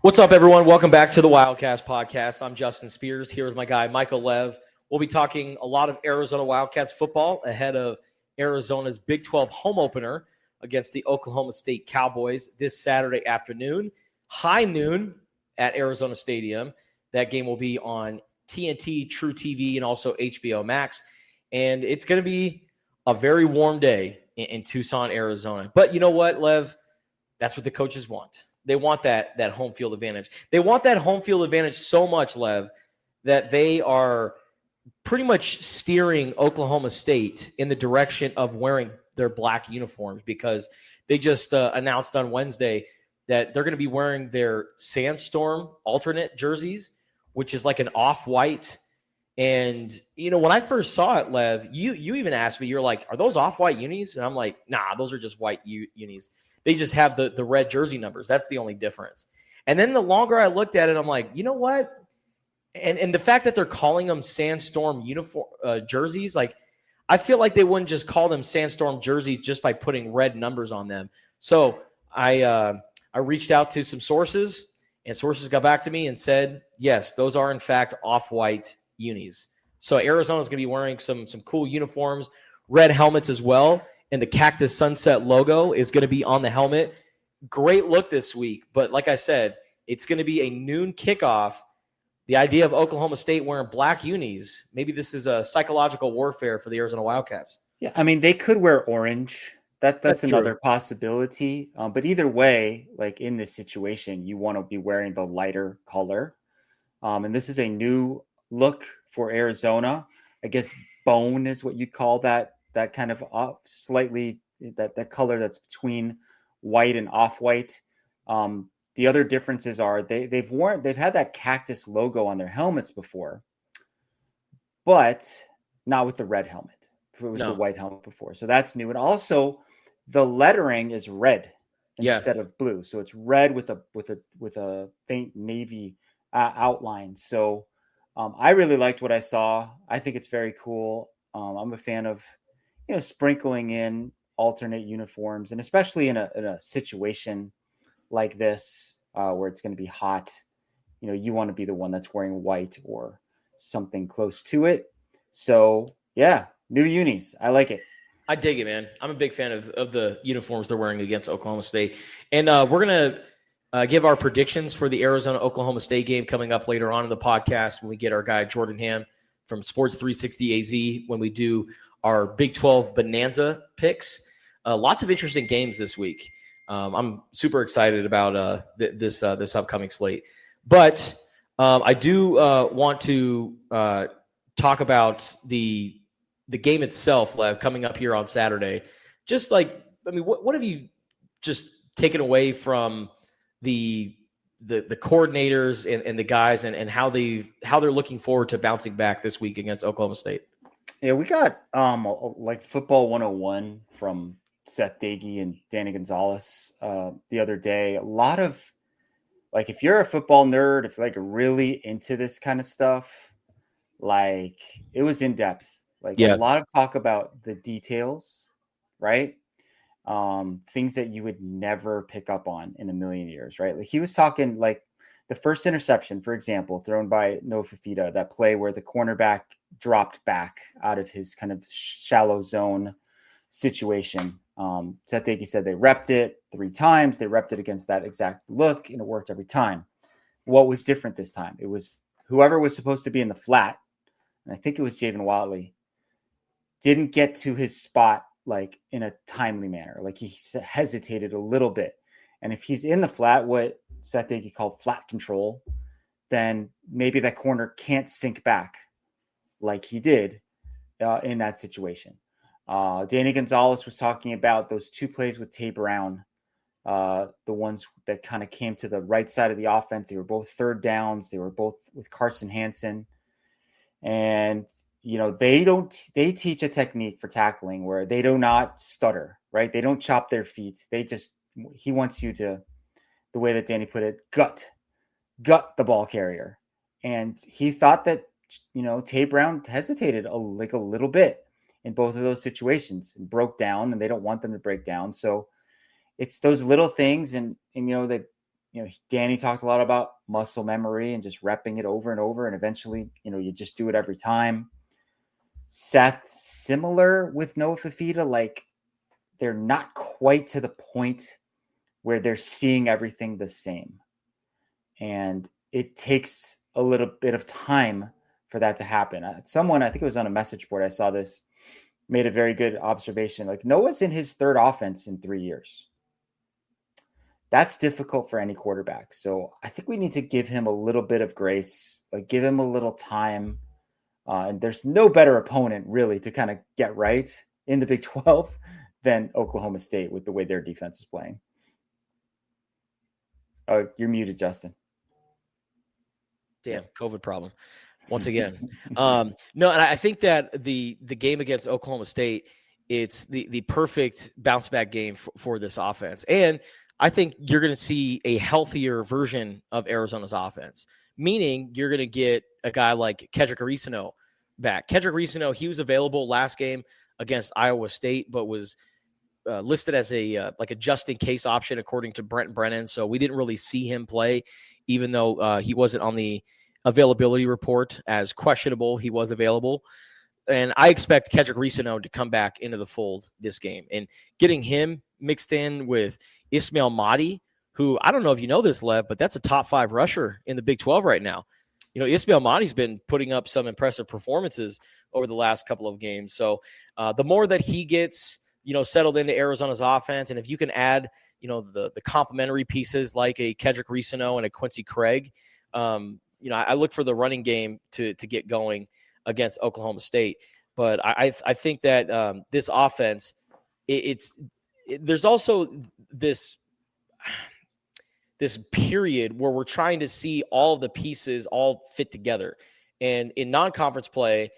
What's up, everyone? Welcome back to the Wildcast podcast. I'm Justin Spears here with my guy, Michael Lev. We'll be talking a lot of Arizona Wildcats football ahead of Arizona's Big 12 home opener against the Oklahoma State Cowboys this Saturday afternoon, high noon at Arizona Stadium. That game will be on TNT, True TV, and also HBO Max. And it's going to be a very warm day in Tucson, Arizona. But you know what, Lev? That's what the coaches want. They want that home field advantage. They want that home field advantage so much, Lev, that they are pretty much steering Oklahoma State in the direction of wearing their black uniforms because they just announced on Wednesday that they're going to be wearing their Sandstorm alternate jerseys, which is like an off-white. And, you know, when I first saw it, Lev, you even asked me, you're like, are those off-white unis? And I'm like, nah, those are just white unis. They just have the red jersey numbers. That's the only difference. And then the longer I looked at it, I'm like, you know what? And the fact that they're calling them Sandstorm uniform jerseys, like I feel like they wouldn't just call them Sandstorm jerseys just by putting red numbers on them. So I reached out to some sources, and sources got back to me and said, yes, those are in fact off-white unis. So Arizona's going to be wearing some cool uniforms, red helmets as well. And the Cactus Sunset logo is going to be on the helmet. Great look this week. But like I said, it's going to be a noon kickoff. The idea of Oklahoma State wearing black unis, maybe this is a psychological warfare for the Arizona Wildcats. Yeah, I mean, they could wear orange. That's another true. possibility. But either way, like in this situation, you want to be wearing the lighter color. And this is a new look for Arizona. I guess bone is what you'd call that kind of slightly that color that's between white and off-white. The other differences are they've had that cactus logo on their helmets before, but not with the red helmet. It was the white helmet before. So that's new. And also the lettering is red instead of blue. So it's red with a faint navy outline. So I really liked what I saw. I think it's very cool. I'm a fan of, sprinkling in alternate uniforms, and especially in a situation like this where it's going to be hot, you want to be the one that's wearing white or something close to it. So yeah, new unis. I like it. I dig it, man. I'm a big fan of the uniforms they're wearing against Oklahoma State. And we're going to give our predictions for the Arizona-Oklahoma State game coming up later on in the podcast when we get our guy Jordan Hamm from Sports 360 AZ when we do our Big 12 Bonanza picks. Lots of interesting games this week. I'm super excited about this upcoming slate. But I do want to talk about the game itself, Lev, coming up here on Saturday. Just like, I mean, what have you just taken away from the coordinators and the guys and how they're looking forward to bouncing back this week against Oklahoma State? Yeah, we got like Football 101 from Seth Dagey and Danny Gonzalez the other day. A lot of, like, if you're a football nerd, if you're like really into this kind of stuff, like it was in depth. Like a lot of talk about the details, right? Things that you would never pick up on in a million years, right? Like he was talking like the first interception, for example, thrown by Noah Fafita, that play where the cornerback dropped back out of his kind of shallow zone situation. Seth Dagey said they repped it 3 times. They repped it against that exact look, and it worked every time. What was different this time? It was whoever was supposed to be in the flat, and I think it was Javen Watley, didn't get to his spot like in a timely manner. Like he hesitated a little bit. And if he's in the flat, what Seth Dagey called flat control, then maybe that corner can't sink back like he did in that situation. Danny Gonzalez was talking about those 2 plays with Tay Brown, the ones that kind of came to the right side of the offense. They were both third downs. They were both with Carson Hansen. And, they teach a technique for tackling where they do not stutter, right? They don't chop their feet. He wants you to, the way that Danny put it, gut the ball carrier. And he thought that, Tay Brown hesitated a little bit in both of those situations and broke down, and they don't want them to break down. So it's those little things. And that Danny talked a lot about muscle memory and just repping it over and over. And eventually, you just do it every time. Seth, similar with Noah Fafita, like they're not quite to the point where they're seeing everything the same. And it takes a little bit of time for that to happen. Someone, I think it was on a message board, I saw this, made a very good observation. Like Noah's in his third offense in 3 years. That's difficult for any quarterback. So I think we need to give him a little bit of grace, like give him a little time. And there's no better opponent really to kind of get right in the Big 12 than Oklahoma State with the way their defense is playing. You're muted, Justin. Damn, COVID problem. Once again. No, and I think that the game against Oklahoma State, it's the perfect bounce back game for this offense. And I think you're going to see a healthier version of Arizona's offense, meaning you're going to get a guy like Kedrick Arisino back. Kedrick Arisino, he was available last game against Iowa State, but was listed as a just in case option according to Brent Brennan. So we didn't really see him play, even though he wasn't on the availability report as questionable. He was available. And I expect Kedrick Arisino to come back into the fold this game. And getting him mixed in with Ismail Mahdi, who I don't know if you know this, Lev, but that's a top 5 rusher in the Big 12 right now. Ismail Mahdi's been putting up some impressive performances over the last couple of games. So the more that he gets, settled into Arizona's offense, and if you can add, the complementary pieces like a Kedrick Arisino and a Quincy Craig, I look for the running game to get going against Oklahoma State. But I think that this offense, there's also this period where we're trying to see all of the pieces all fit together. And in non-conference play,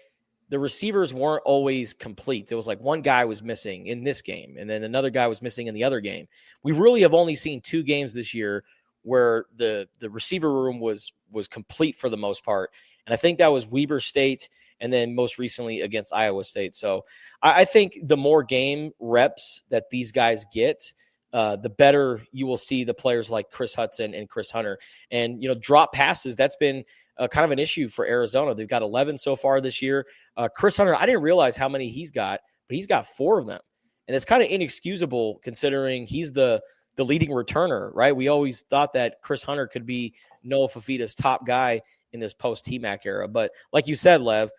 the receivers weren't always complete. There was like one guy was missing in this game, and then another guy was missing in the other game. We really have only seen 2 games this year where the receiver room was complete for the most part. And I think that was Weber State and then most recently against Iowa State. So I think the more game reps that these guys get, the better you will see the players like Chris Hudson and Chris Hunter. And, drop passes, that's been kind of an issue for Arizona. They've got 11 so far this year. Chris Hunter, I didn't realize how many he's got, but he's got 4 of them. And it's kind of inexcusable considering he's the leading returner, right? We always thought that Chris Hunter could be Noah Fafita's top guy in this post-T-Mac era. But like you said, Lev,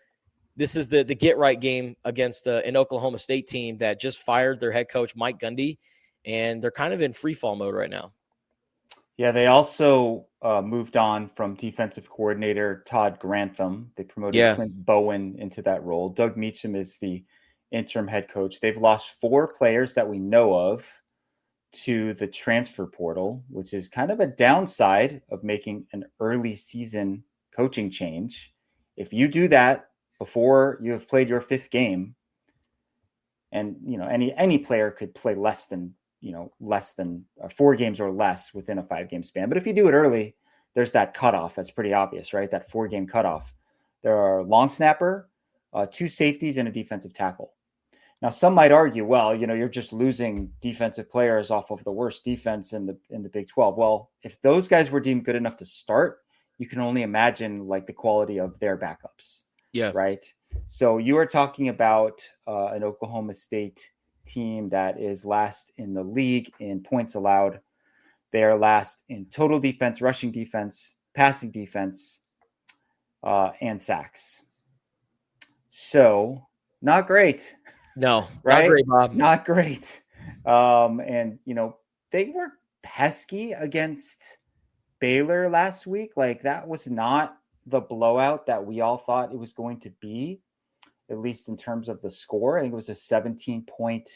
this is the get-right game against an Oklahoma State team that just fired their head coach, Mike Gundy, and they're kind of in free-fall mode right now. Yeah, they also moved on from defensive coordinator Todd Grantham. They promoted Clint Bowen into that role. Doug Meacham is the interim head coach. They've lost 4 players that we know of to the transfer portal, which is kind of a downside of making an early season coaching change. If you do that before you have played your 5th game, and any player could play less than 4 games or less within a 5-game span. But if you do it early, there's that cutoff. That's pretty obvious, right? That 4-game cutoff. There are a long snapper, 2 safeties, and a defensive tackle. Now, some might argue, well, you're just losing defensive players off of the worst defense in the Big 12. Well, if those guys were deemed good enough to start, you can only imagine like the quality of their backups. Yeah. Right. So you are talking about an Oklahoma State team that is last in the league in points allowed. They are last in total defense, rushing defense, passing defense, and sacks. So not great. No, right? Not great, Bob. Not great. And they were pesky against Baylor last week. Like that was not the blowout that we all thought it was going to be, at least in terms of the score. I think it was a 17-point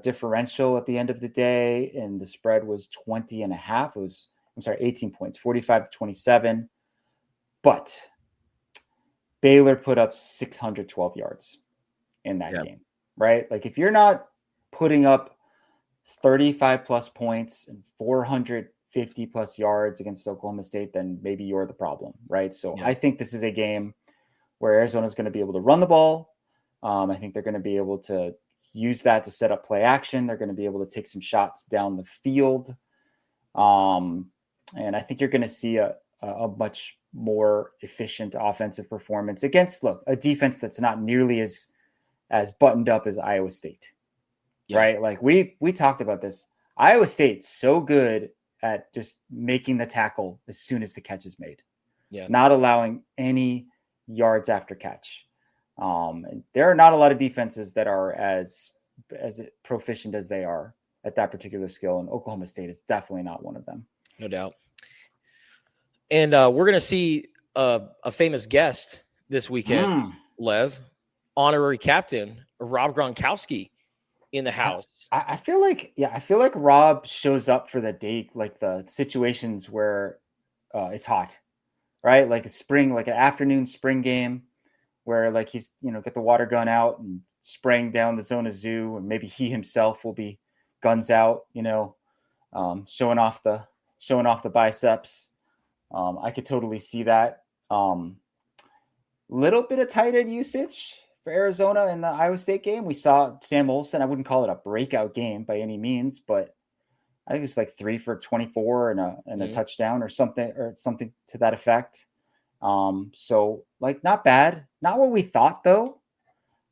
differential at the end of the day, and the spread was 20.5. It was, 18 points, 45-27. But Baylor put up 612 yards in that game, right? Like if you're not putting up 35 plus points and 450 plus yards against Oklahoma State, then maybe you're the problem, right? So I think this is a game where Arizona is going to be able to run the ball. I think they're going to be able to use that to set up play action. They're going to be able to take some shots down the field. And I think you're going to see a much more efficient offensive performance against a defense that's not nearly as buttoned up as Iowa State. Yeah. Right? Like we talked about this. Iowa State's so good at just making the tackle as soon as the catch is made. Yeah. Not allowing any yards after catch. And there are not a lot of defenses that are as proficient as they are at that particular skill, and Oklahoma State is definitely not one of them. No doubt. And we're going to see a famous guest this weekend, Lev, honorary captain Rob Gronkowski in the house. I feel like Rob shows up for the date, like the situations where it's hot, right? Like a spring, like an afternoon spring game where like he's, get the water gun out and spraying down the Zona Zoo, and maybe he himself will be guns out, showing off the biceps. I could totally see that. Little bit of tight end usage for Arizona in the Iowa State game. We saw Sam Olsen. I wouldn't call it a breakout game by any means, but I think it was like 3 for 24 and a touchdown or something to that effect. So like not bad, not what we thought though.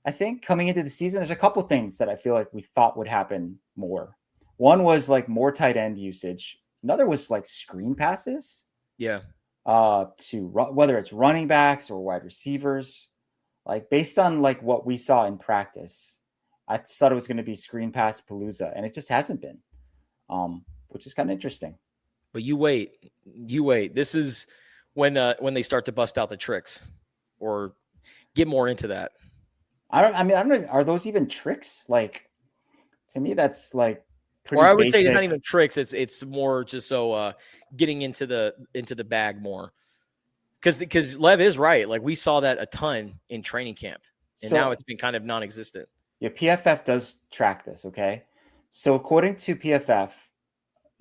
I think coming into the season, there's a couple things that I feel like we thought would happen more. One was like more tight end usage. Another was like screen passes. Yeah. Whether it's running backs or wide receivers, like based on like what we saw in practice, I thought it was going to be screen pass palooza, and it just hasn't been, which is kind of interesting. But you wait. This is when they start to bust out the tricks or get more into that. I don't know. Are those even tricks? Like, to me, that's like pretty. Or I would say it's not even tricks. It's more just so getting into the bag more. Because Lev is right. Like we saw that a ton in training camp, and now it's been kind of non-existent. Yeah, PFF does track this. Okay, so according to PFF,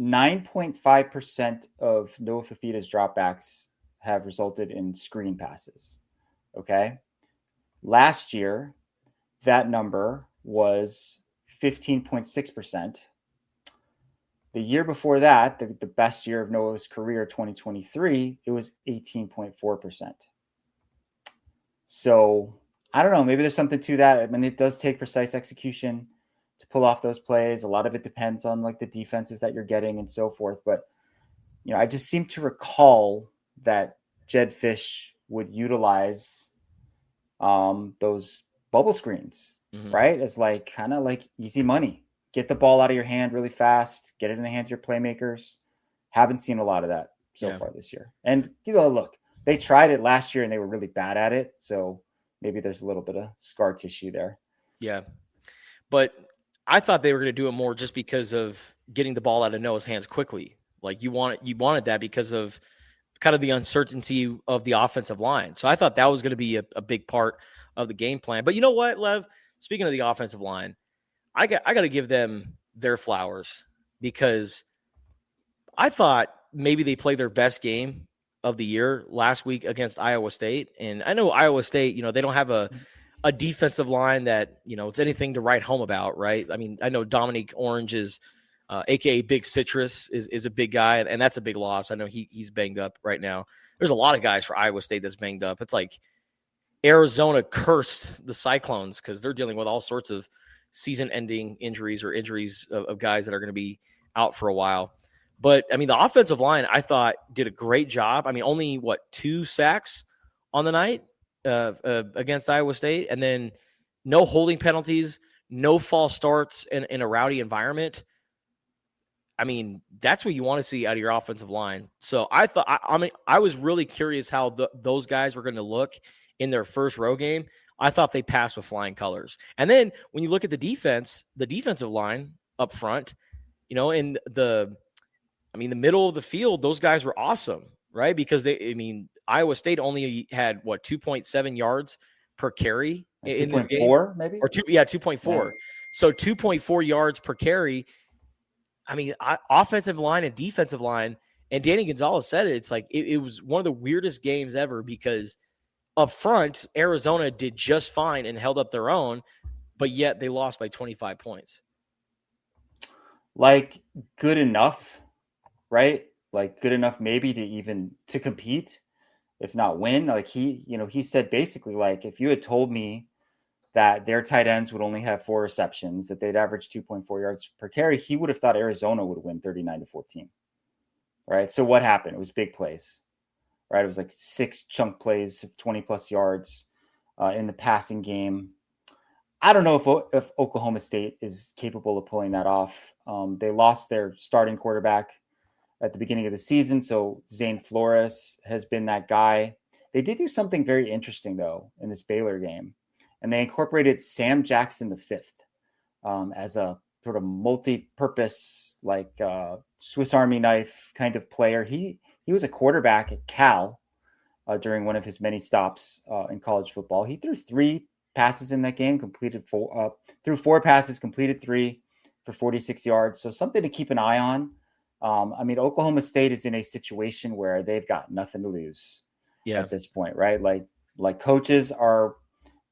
9.5% of Noah Fafita's dropbacks have resulted in screen passes. Okay, last year that number was 15.6%. The year before that, the best year of Noah's career, 2023, it was 18.4%. So I don't know. Maybe there's something to that. I mean, it does take precise execution to pull off those plays. A lot of it depends on like the defenses that you're getting and so forth. But, I just seem to recall that Jed Fish would utilize those bubble screens, right? As like kind of like easy money. Get the ball out of your hand really fast. Get it in the hands of your playmakers. Haven't seen a lot of that so far this year. And, look, they tried it last year and they were really bad at it. So maybe there's a little bit of scar tissue there. Yeah. But I thought they were going to do it more just because of getting the ball out of Noah's hands quickly. Like you wanted that because of kind of the uncertainty of the offensive line. So I thought that was going to be a big part of the game plan. But you know what, Lev? Speaking of the offensive line, I got to give them their flowers because I thought maybe they played their best game of the year last week against Iowa State. And I know Iowa State, they don't have a defensive line that, it's anything to write home about, right? I mean, I know Dominique Orange is, a.k.a. Big Citrus, is a big guy, and that's a big loss. I know he's banged up right now. There's a lot of guys for Iowa State that's banged up. It's like Arizona cursed the Cyclones because they're dealing with all sorts of season-ending injuries or injuries of guys that are going to be out for a while. But, I mean, the offensive line, I thought, did a great job. I mean, only, 2 sacks on the night against Iowa State, and then no holding penalties, no false starts in a rowdy environment. I mean, that's what you want to see out of your offensive line. So I thought, I was really curious how those guys were going to look in their first road game. I thought they passed with flying colors. And then when you look at the defensive line up front, in the middle of the field, those guys were awesome, right? Because Iowa State only had 2.7 yards per carry in this game. 2.4 maybe? Or 2.4. Yeah. So 2.4 yards per carry. I mean, offensive line and defensive line, and Danny Gonzalez said it. It's like it was one of the weirdest games ever because up front, Arizona did just fine and held up their own, but yet they lost by 25 points. Like, good enough. right? Like good enough maybe to even to compete, if not win. Like he said basically like if you had told me that their tight ends would only have 4 receptions, that they'd average 2.4 yards per carry, he would have thought Arizona would win 39-14. Right? So what happened? It was big plays. Right? It was like 6 chunk plays of 20 plus yards in the passing game. I don't know if Oklahoma State is capable of pulling that off. They lost their starting quarterback at the beginning of the season, so Zane Flores has been that guy. They did do something very interesting, though, in this Baylor game, and they incorporated Sam Jackson V as a sort of multi-purpose, like Swiss Army knife kind of player. He was a quarterback at Cal during one of his many stops in college football. He threw 3 passes in that game, threw 4 passes, completed 3 for 46 yards. So something to keep an eye on. I mean, Oklahoma State is in a situation where they've got nothing to lose at this point, right? Like coaches are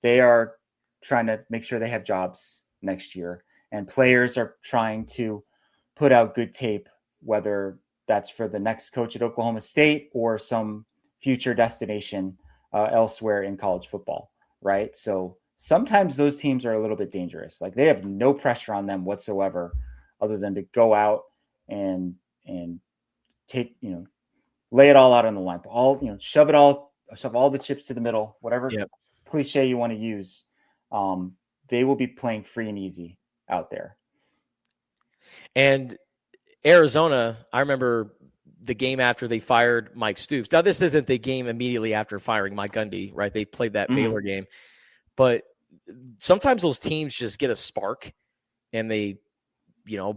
trying to make sure they have jobs next year, and players are trying to put out good tape, whether that's for the next coach at Oklahoma State or some future destination elsewhere in college football, right? So sometimes those teams are a little bit dangerous. Like they have no pressure on them whatsoever other than to go out and take, lay it all out on the line, shove all the chips to the middle, whatever cliche you want to use. They will be playing free and easy out there. And Arizona, I remember the game after they fired Mike Stoops. Now, this isn't the game immediately after firing Mike Gundy, right? They played that Baylor game. But sometimes those teams just get a spark and they,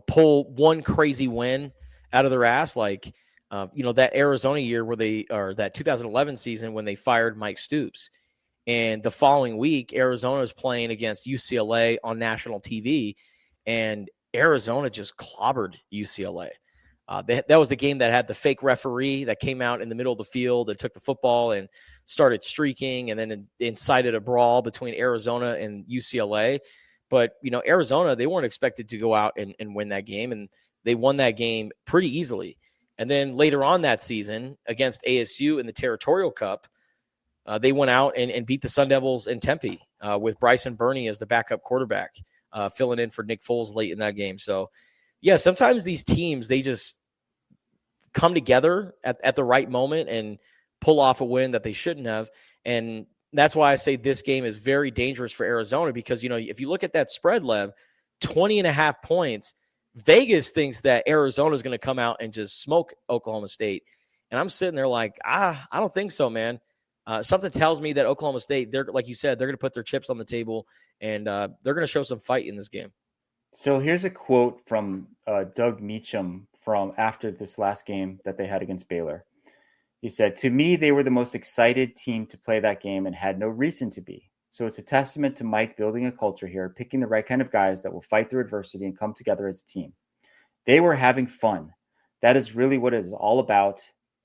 pull one crazy win out of their ass. Like, that Arizona year or that 2011 season when they fired Mike Stoops. And the following week, Arizona is playing against UCLA on national TV, and Arizona just clobbered UCLA. That was the game that had the fake referee that came out in the middle of the field and took the football and started streaking, and then incited a brawl between Arizona and UCLA. But, Arizona, they weren't expected to go out and win that game, and they won that game pretty easily. And then later on that season against ASU in the Territorial Cup, they went out and beat the Sun Devils in Tempe with Bryson Burney as the backup quarterback, filling in for Nick Foles late in that game. So, yeah, sometimes these teams, they just come together at the right moment and pull off a win that they shouldn't have. And that's why I say this game is very dangerous for Arizona because, if you look at that spread, Lev, 20.5 points, Vegas thinks that Arizona is going to come out and just smoke Oklahoma State. And I'm sitting there like, I don't think so, man. Something tells me that Oklahoma State, they're like you said, they're going to put their chips on the table and they're going to show some fight in this game. So here's a quote from Doug Meacham from after this last game that they had against Baylor. He said, "To me, they were the most excited team to play that game and had no reason to be. So it's a testament to Mike building a culture here, picking the right kind of guys that will fight through adversity and come together as a team. They were having fun. That is really what it is all about.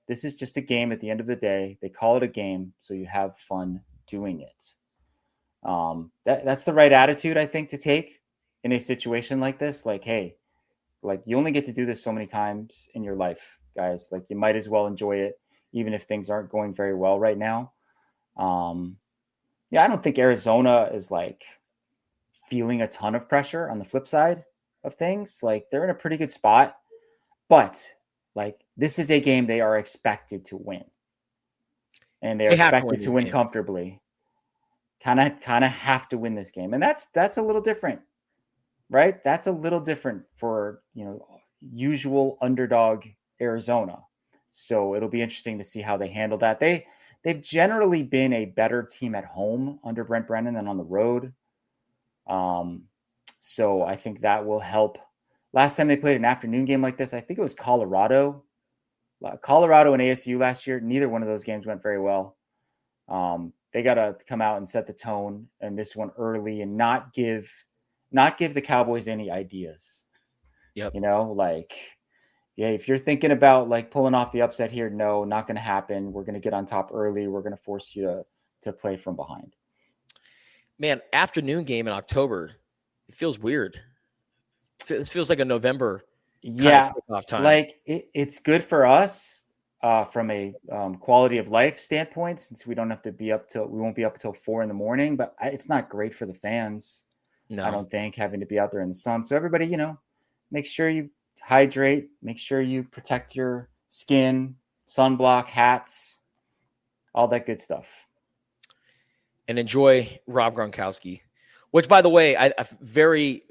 This is just a game at the end of the day. They call it a game, so you have fun doing it." That's the right attitude, I think, to take in a situation like this. Like, hey, like you only get to do this so many times in your life, guys. Like you might as well enjoy it, even if things aren't going very well right now. I don't think Arizona is like feeling a ton of pressure on the flip side of things. Like they're in a pretty good spot, but like this is a game they are expected to win, and they're expected to win comfortably. Kind of have to win this game, and that's a little different, right? That's a little different for usual underdog Arizona. So it'll be interesting to see how they handle that. They've generally been a better team at home under Brent Brennan than on the road. So I think that will help. Last time they played an afternoon game like this, I think it was Colorado and ASU last year. Neither one of those games went very well. They got to come out and set the tone in this one early and not give the Cowboys any ideas. Yep. If you're thinking about like pulling off the upset here, no, not going to happen. We're going to get on top early. We're going to force you to play from behind. Man, afternoon game in October, it feels weird. This feels like a November Yeah, kickoff time. like it's good for us from a quality of life standpoint, since we won't be up till 4 a.m. But it's not great for the fans. No. I don't think, having to be out there in the sun. So everybody, make sure you hydrate, make sure you protect your skin, sunblock, hats, all that good stuff. And enjoy Rob Gronkowski, which, by the way, I very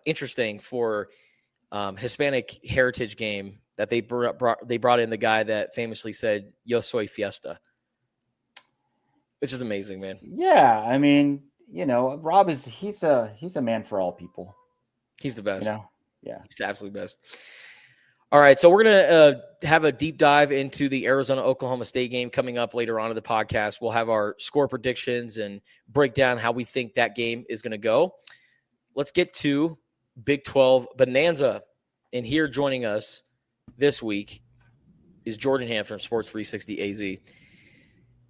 interesting for Hispanic Heritage Game that they brought in the guy that famously said "Yo soy fiesta," which is amazing, man. Yeah, I mean, Rob he's a man for all people. He's the best. Yeah, he's the absolute best. All right, so we're gonna have a deep dive into the Arizona-Oklahoma State game coming up later on in the podcast. We'll have our score predictions and break down how we think that game is going to go. Let's get to Big 12 Bonanza. And here joining us this week is Jordan Hamm from Sports 360 AZ.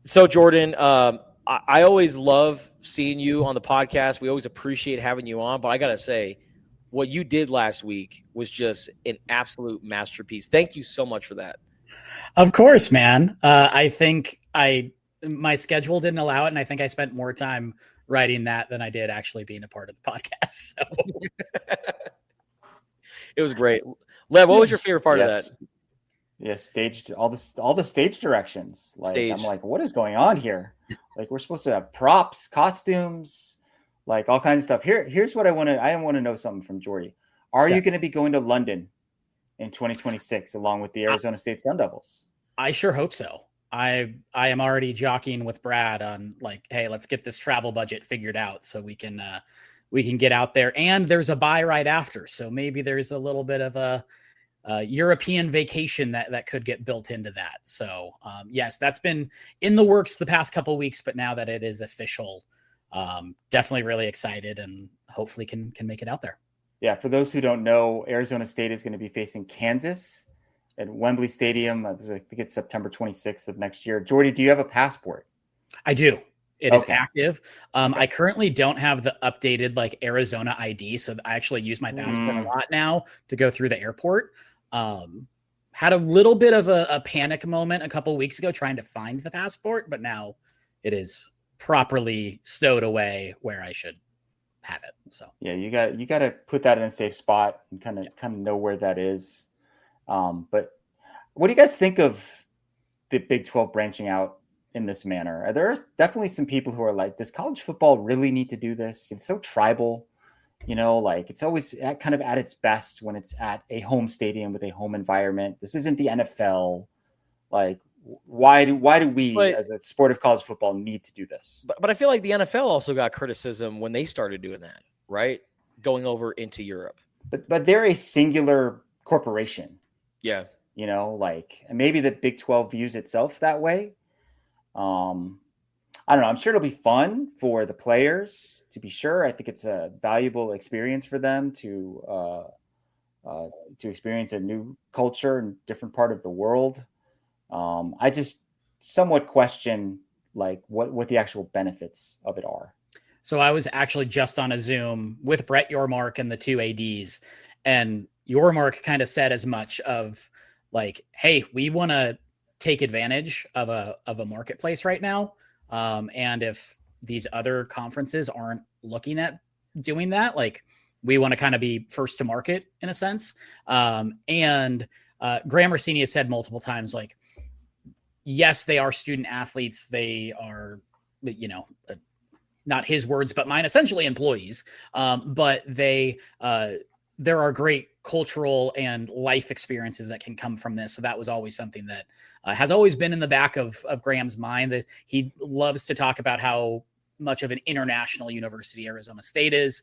So, Jordan, I always love seeing you on the podcast. We always appreciate having you on. But I got to say, what you did last week was just an absolute masterpiece. Thank you so much for that. Of course, man. I think my schedule didn't allow it, and I think I spent more time writing that than I did actually being a part of the podcast. So. It was great. Lev, what was your favorite part of that? Yeah, staged all the stage directions. I'm like, what is going on here? Like, we're supposed to have props, costumes, like all kinds of stuff. Here's what I want to know something from Jordy. Are you going to be going to London in 2026 along with the Arizona State Sun Devils? I sure hope so. I am already jockeying with Brad on like, hey, let's get this travel budget figured out so we can get out there. And there's a bye right after, so maybe there's a little bit of a European vacation that could get built into that. So yes, that's been in the works the past couple of weeks, but now that it is official, definitely really excited and hopefully can make it out there. Yeah, for those who don't know, Arizona State is going to be facing Kansas at Wembley Stadium. I think it's September 26th of next year. Jordy, do you have a passport? I do. It is active. I currently don't have the updated like Arizona ID, so I actually use my passport a lot now to go through the airport. Had a little bit of a panic moment a couple of weeks ago trying to find the passport, but now it is properly stowed away where I should have it. So yeah, you got to put that in a safe spot and kind of know where that is. But what do you guys think of the Big 12 branching out in this manner? There's definitely some people who are like, does college football really need to do this? It's so tribal, like it's always kind of at its best when it's at a home stadium with a home environment. This isn't the NFL. Like, why do we as a sport of college football need to do this? But I feel like the NFL also got criticism when they started doing that, right? Going over into Europe. But they're a singular corporation. Yeah. Like, and maybe the Big 12 views itself that way. I don't know. I'm sure it'll be fun for the players, to be sure. I think it's a valuable experience for them to experience a new culture in a different part of the world. I just somewhat question like what the actual benefits of it are. So I was actually just on a Zoom with Brett Yormark and the two ADs, and Yormark kind of said as much of like, hey, we want to take advantage of a marketplace right now. And if these other conferences aren't looking at doing that, like we want to kind of be first to market in a sense. And Graham Rossini has said multiple times, like, yes, they are student athletes. They are, not his words, but mine, essentially employees. But there are great cultural and life experiences that can come from this. So that was always something that has always been in the back of Graham's mind, that he loves to talk about how much of an international university Arizona State is.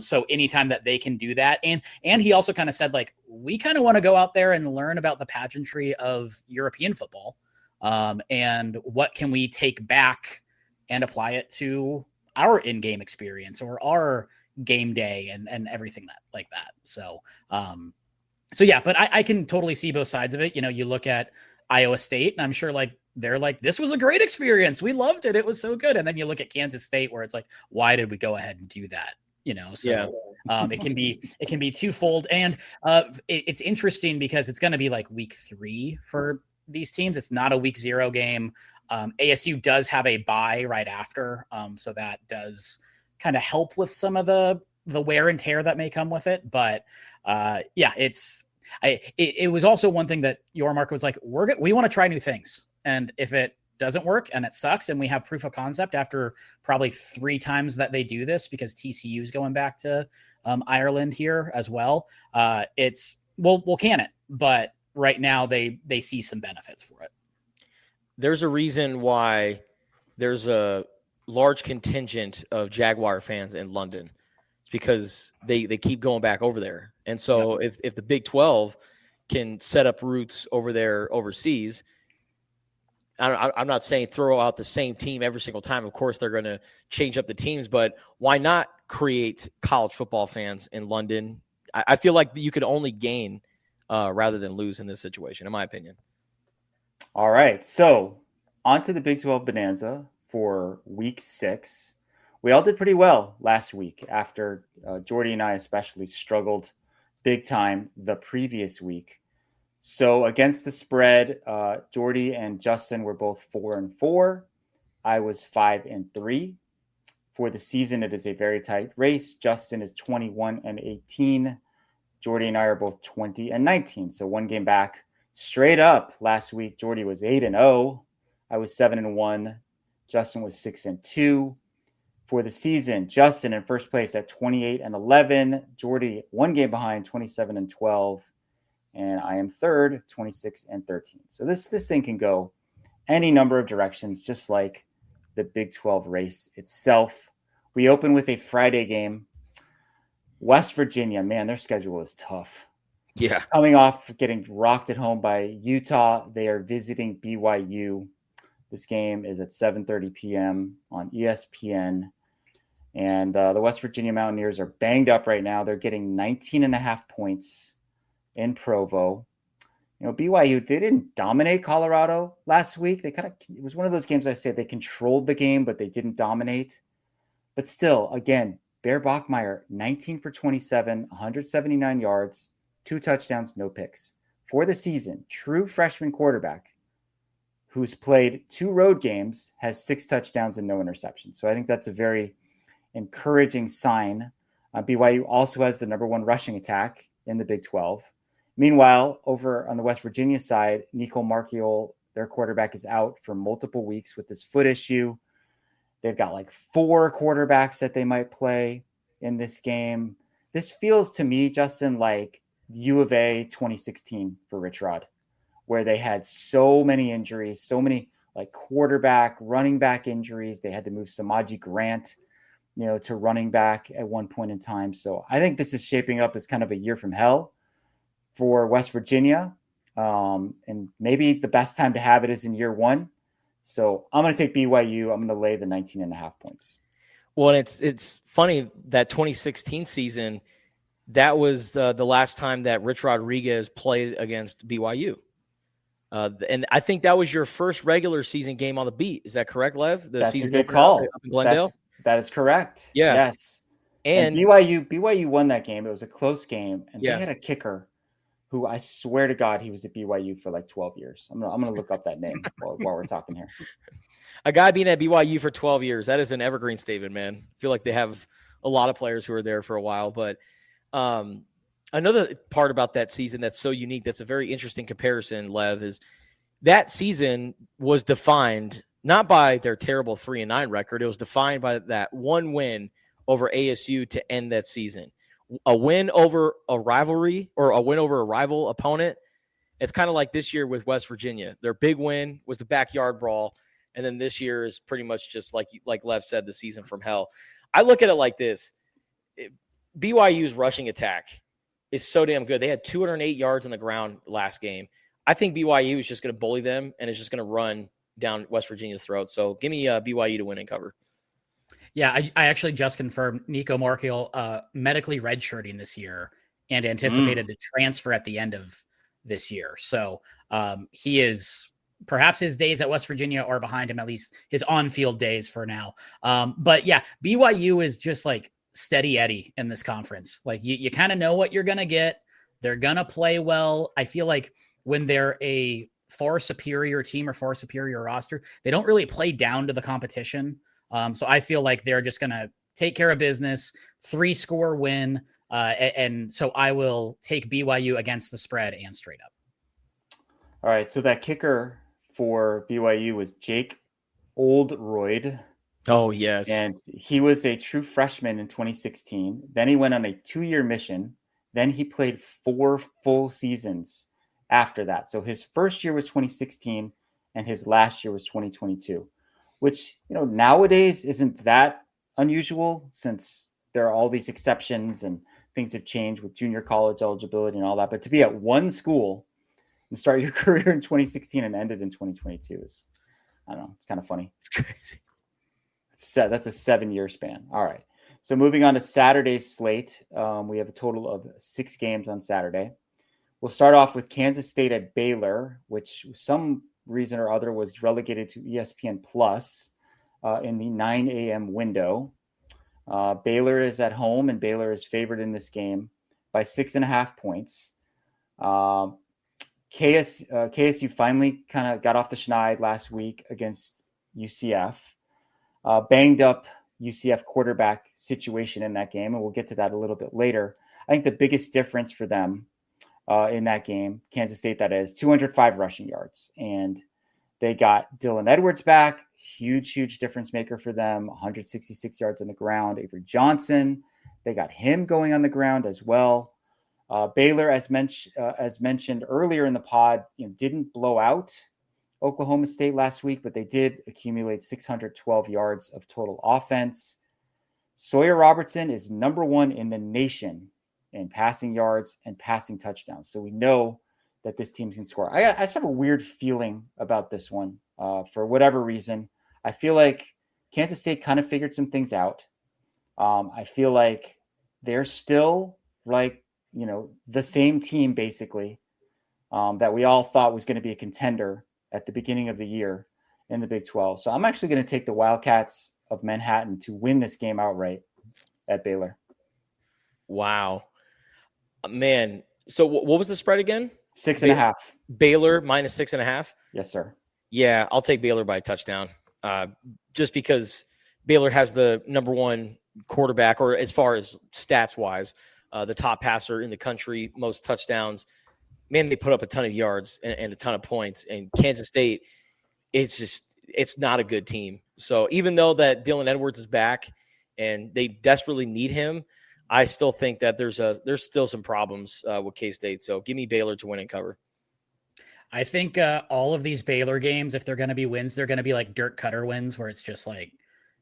So anytime that they can do that. And he also kind of said, like, we kind of want to go out there and learn about the pageantry of European football. And what can we take back and apply it to our in-game experience or our game day and everything like that. So yeah, but I can totally see both sides of it. You look at Iowa State and I'm sure like, they're like, this was a great experience. We loved it. It was so good. And then you look at Kansas State where it's like, why did we go ahead and do that? So it can be twofold. And it's interesting because it's going to be like week 3 for these teams. It's not a week 0 game. ASU does have a bye right after. So that does kind of help with some of the wear and tear that may come with it. But it was also one thing that your market was like, we want to try new things. And if it doesn't work and it sucks, and we have proof of concept after probably 3 times that they do this, because TCU is going back to Ireland here as well. We'll can it, but right now they see some benefits for it. There's a reason why there's a large contingent of Jaguar fans in London. It's because they keep going back over there. And so if the Big 12 can set up roots over there overseas, I'm not saying throw out the same team every single time. Of course, they're going to change up the teams, but why not create college football fans in London? I feel like you could only gain rather than lose in this situation, in my opinion. All right, so on to the Big 12 Bonanza for week 6. We all did pretty well last week after Jordy and I especially struggled big time the previous week. So against the spread, Jordy and Justin were both 4-4. I was 5-3. For the season, it is a very tight race. Justin is 21-18. Jordy and I are both 20-19. So one game back. Straight up last week, Jordy was 8-0. I was 7-1. Justin was 6-2. For the season, Justin in first place at 28-11. Jordy one game behind, 27-12. And I am third, 26-13. So this thing can go any number of directions, just like the Big 12 race itself. We open with a Friday game. West Virginia, man, their schedule is tough. Yeah. Coming off getting rocked at home by Utah, they are visiting BYU. This game is at 7:30 p.m. on ESPN. And the West Virginia Mountaineers are banged up right now. They're getting 19.5 points in Provo. BYU, they didn't dominate Colorado last week. It was one of those games I said they controlled the game, but they didn't dominate. But still, again, Bear Bachmeier, 19 for 27, 179 yards, 2 touchdowns, no picks. For the season, true freshman quarterback who's played 2 road games, has 6 touchdowns and no interceptions. So I think that's a very encouraging sign. BYU also has the number 1 rushing attack in the Big 12. Meanwhile, over on the West Virginia side, Nico Marchiol, their quarterback, is out for multiple weeks with this foot issue. They've got like 4 quarterbacks that they might play in this game. This feels to me, Justin, like U of A 2016 for Rich Rod, where they had so many injuries, so many like quarterback, running back injuries. They had to move Samaje Grant, to running back at one point in time. So I think this is shaping up as kind of a year from hell for West Virginia. And maybe the best time to have it is in year 1. So I'm going to take BYU. I'm going to lay the 19.5 points. Well, it's funny that 2016 season, that was the last time that Rich Rodriguez played against BYU. And I think that was your first regular season game on the beat. Is that correct, Lev? That's a good call. Up in Glendale? That is correct. Yeah. Yes. And BYU won that game. It was a close game. And they had a kicker who I swear to God, he was at BYU for like 12 years. I'm gonna look up that name while we're talking here. A guy being at BYU for 12 years, that is an evergreen statement, man. I feel like they have a lot of players who are there for a while. But another part about that season that's so unique, that's a very interesting comparison, Lev, is that season was defined not by their terrible 3-9 record. It was defined by that one win over ASU to end that season. A win over a rivalry or a win over a rival opponent. It's kind of like this year with West Virginia. Their big win was the backyard brawl. And then this year is pretty much just like Lev said, the season from hell. I look at it like this. BYU's rushing attack is so damn good. They had 208 yards on the ground last game. I think BYU is just going to bully them and is just going to run down West Virginia's throat. So give me BYU to win and cover. Yeah, I actually just confirmed Nico Marchiol medically redshirting this year and anticipated to transfer at the end of this year. So he is perhaps his days at West Virginia are behind him, at least his on-field days for now. But yeah, BYU is just like steady Eddie in this conference. Like you kind of know what you're going to get. They're going to play well. I feel like when they're a far superior team or far superior roster, they don't really play down to the competition. So I feel like they're just going to take care of business, 3-score win. And so I will take BYU against the spread and straight up. All right. So that kicker for BYU was Jake Oldroyd. Oh, yes. And he was a true freshman in 2016. Then he went on a 2-year mission. Then he played 4 full seasons after that. So his first year was 2016 and his last year was 2022, which, nowadays isn't that unusual since there are all these exceptions and things have changed with junior college eligibility and all that. But to be at one school and start your career in 2016 and end it in 2022 is, I don't know, it's kind of funny. It's crazy. That's a 7-year span. All right. So moving on to Saturday's slate, we have a total of 6 games on Saturday. We'll start off with Kansas State at Baylor, which some reason or other was relegated to ESPN Plus in the 9 a.m. window. Baylor is at home, and Baylor is favored in this game by 6.5 points. KSU finally kind of got off the schneid last week against UCF. Banged up UCF quarterback situation in that game, and we'll get to that a little bit later. I think the biggest difference for them in that game, Kansas State that is, 205 rushing yards. And they got Dylan Edwards back, huge difference maker for them, 166 yards on the ground. Avery Johnson, they got him going on the ground as well. Baylor, as mentioned earlier in the pod, didn't blow out Oklahoma State last week, but they did accumulate 612 yards of total offense. Sawyer Robertson is number 1 in the nation in passing yards and passing touchdowns. So we know that this team can score. I just have a weird feeling about this one for whatever reason. I feel like Kansas State kind of figured some things out. I feel like they're still the same team basically that we all thought was going to be a contender at the beginning of the year in the Big 12. So I'm actually going to take the Wildcats of Manhattan to win this game outright at Baylor. Wow. Man. So what was the spread again? 6.5. Baylor minus 6.5. Yes, sir. Yeah, I'll take Baylor by a touchdown. Just because Baylor has the number 1 quarterback, or as far as stats wise, the top passer in the country, most touchdowns. Man, they put up a ton of yards and a ton of points. And Kansas State, it's not a good team. So even though that Dylan Edwards is back and they desperately need him, I still think that there's still some problems with K-State. So give me Baylor to win and cover. I think all of these Baylor games, if they're going to be wins, they're going to be like Dirk Cutter wins, where it's just like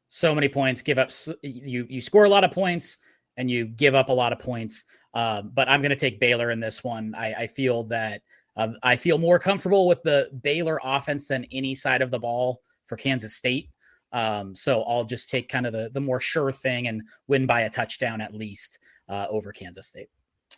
so many points, give up. You score a lot of points and you give up a lot of points. But I'm going to take Baylor in this one. I feel that I feel more comfortable with the Baylor offense than any side of the ball for Kansas State. So I'll just take kind of the more sure thing and win by a touchdown at least over Kansas State.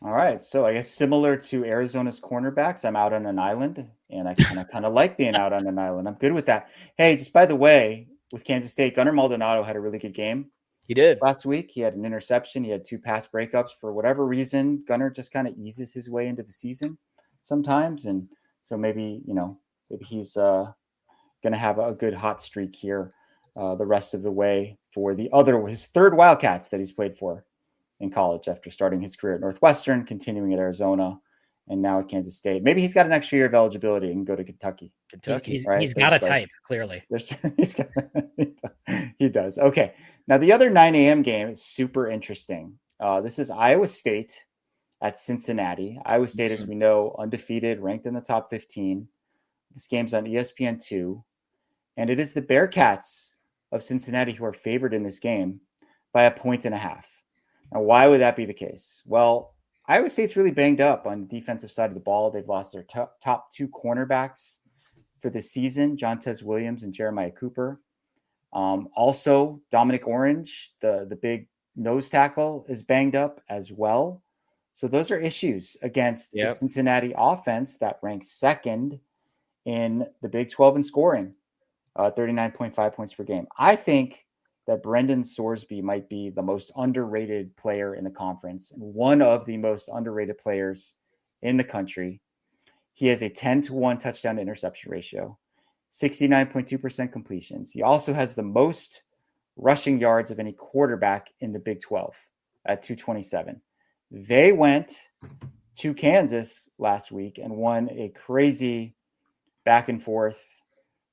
All right. So I guess similar to Arizona's cornerbacks, I'm out on an island, and I kind of like being out on an island. I'm good with that. Hey, just by the way, with Kansas State, Gunnar Maldonado had a really good game. He did. Last week, he had an interception. He had 2 pass breakups. For whatever reason, Gunnar just kind of eases his way into the season sometimes. And so maybe he's going to have a good hot streak here the rest of the way for his 3rd Wildcats that he's played for in college after starting his career at Northwestern, continuing at Arizona, and now at Kansas State. Maybe he's got an extra year of eligibility and go to Kentucky. He's got a type, clearly. He does. Okay. Now, the other 9 a.m. game is super interesting. This is Iowa State at Cincinnati. Iowa State, as we know, undefeated, ranked in the top 15. This game's on ESPN2. And it is the Bearcats of Cincinnati who are favored in this game by 1.5 points. Now, why would that be the case? Well, Iowa State's really banged up on the defensive side of the ball. They've lost their top 2 cornerbacks for the season, Jontez Williams and Jeremiah Cooper. Also, Dominic Orange, the big nose tackle, is banged up as well. So those are issues against the Cincinnati offense that ranks 2nd in the Big 12 in scoring, 39.5 points per game. I think that Brendan Sorsby might be the most underrated player in the conference and one of the most underrated players in the country. He has a 10-1 touchdown to interception ratio, 69.2% completions. He also has the most rushing yards of any quarterback in the Big 12 at 227. They went to Kansas last week and won a crazy back and forth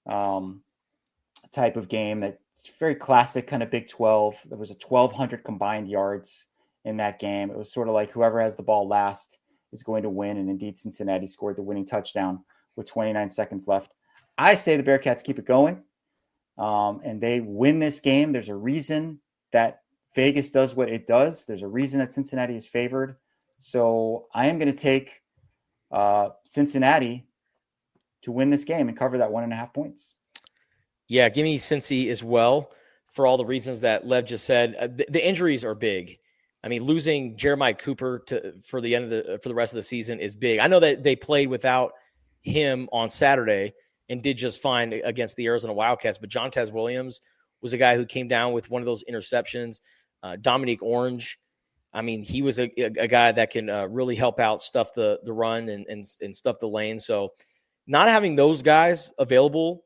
type of game. That's very classic kind of Big 12. There was a 1,200 combined yards in that game. It was sort of like whoever has the ball last is going to win. And indeed, Cincinnati scored the winning touchdown with 29 seconds left. I say the Bearcats keep it going and they win this game. There's a reason that Vegas does what it does. There's a reason that Cincinnati is favored. So I am going to take Cincinnati to win this game and cover that 1.5 points. Yeah, give me Cincy as well for all the reasons that Lev just said. The injuries are big. I mean, losing Jeremiah Cooper for the rest of the season is big. I know that they played without him on Saturday and did just fine against the Arizona Wildcats, but Jontez Williams was a guy who came down with one of those interceptions. Dominique Orange, I mean, he was a guy that can really help out stuff the run and stuff the lane. So not having those guys available,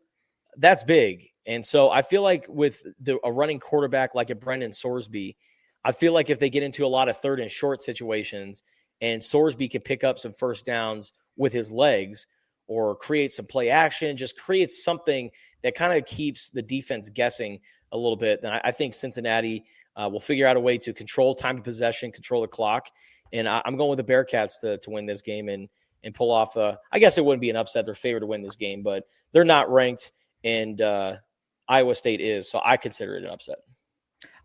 that's big. And so I feel like with a running quarterback like a Brendan Sorsby, I feel like if they get into a lot of third and short situations and Sorsby can pick up some first downs with his legs or create some play action, just create something that kind of keeps the defense guessing a little bit, then I think Cincinnati will figure out a way to control time of possession, control the clock. And I'm going with the Bearcats to win this game and pull off I guess it wouldn't be an upset. They're favored to win this game, but they're not ranked, and Iowa State is. So I consider it an upset.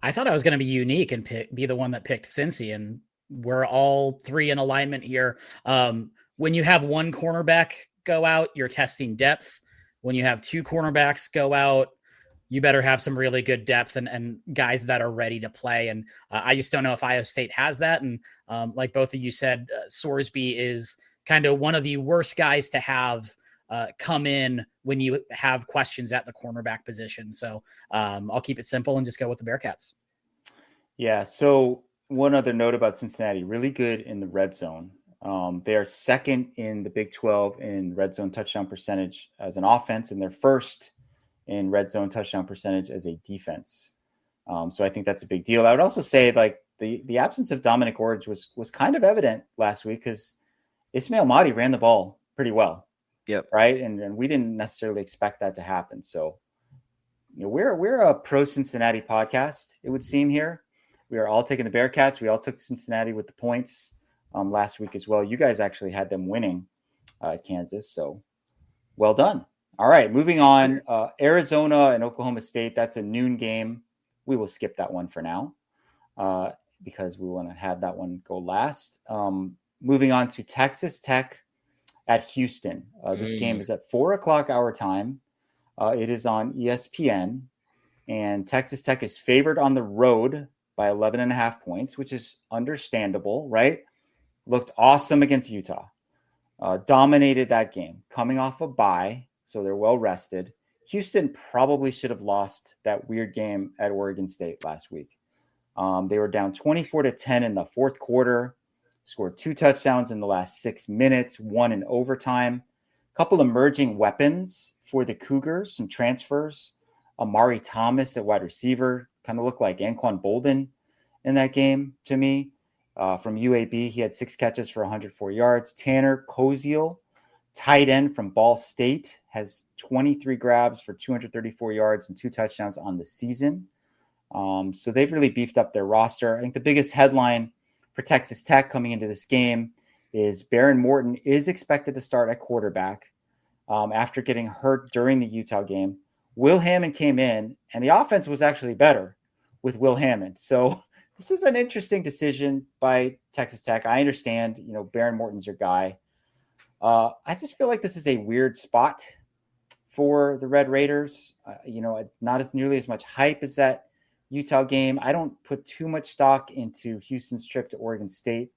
I thought I was going to be unique and be the one that picked Cincy, and we're all three in alignment here. When you have one cornerback go out, you're testing depth. When you have two cornerbacks go out, you better have some really good depth and guys that are ready to play. And I just don't know if Iowa State has that. And like both of you said, Sorsby is kind of one of the worst guys to have come in when you have questions at the cornerback position. So I'll keep it simple and just go with the Bearcats. Yeah. So one other note about Cincinnati, really good in the red zone. They are second in the Big 12 in red zone touchdown percentage as an offense, and they're first in red zone touchdown percentage as a defense. So I think that's a big deal. I would also say like the absence of Dominic Orange was kind of evident last week because Ismail Mahdi ran the ball pretty well. Yep. Right. And we didn't necessarily expect that to happen. So, you know, we're a pro Cincinnati podcast, it would seem here. We are all taking the Bearcats. We all took Cincinnati with the points last week as well. You guys actually had them winning Kansas. So well done. All right, moving on. Arizona and Oklahoma State. That's a noon game. We will skip that one for now because we want to have that one go last. Moving on to Texas Tech at Houston. This game is at 4:00 our time. It is on ESPN, and Texas Tech is favored on the road by 11.5 points, which is understandable, right? Looked awesome against Utah. Dominated that game, coming off a bye. So they're well rested. Houston probably should have lost that weird game at Oregon State last week. They were down 24-10 in the fourth quarter, scored 2 touchdowns in the last 6 minutes, 1 in overtime. A couple emerging weapons for the Cougars, some transfers. Amari Thomas at wide receiver, kind of looked like Anquan Bolden in that game to me. From UAB, he had 6 catches for 104 yards. Tanner Koziel, tight end from Ball State, has 23 grabs for 234 yards and 2 touchdowns on the season. So they've really beefed up their roster. I think the biggest headline for Texas Tech coming into this game is Baron Morton is expected to start at quarterback after getting hurt during the Utah game. Will Hammond came in, and the offense was actually better with Will Hammond. So this is an interesting decision by Texas Tech. I understand, you know, Baron Morton's your guy. I just feel like this is a weird spot for the Red Raiders. Not as nearly as much hype as that Utah game. I don't put too much stock into Houston's trip to Oregon State.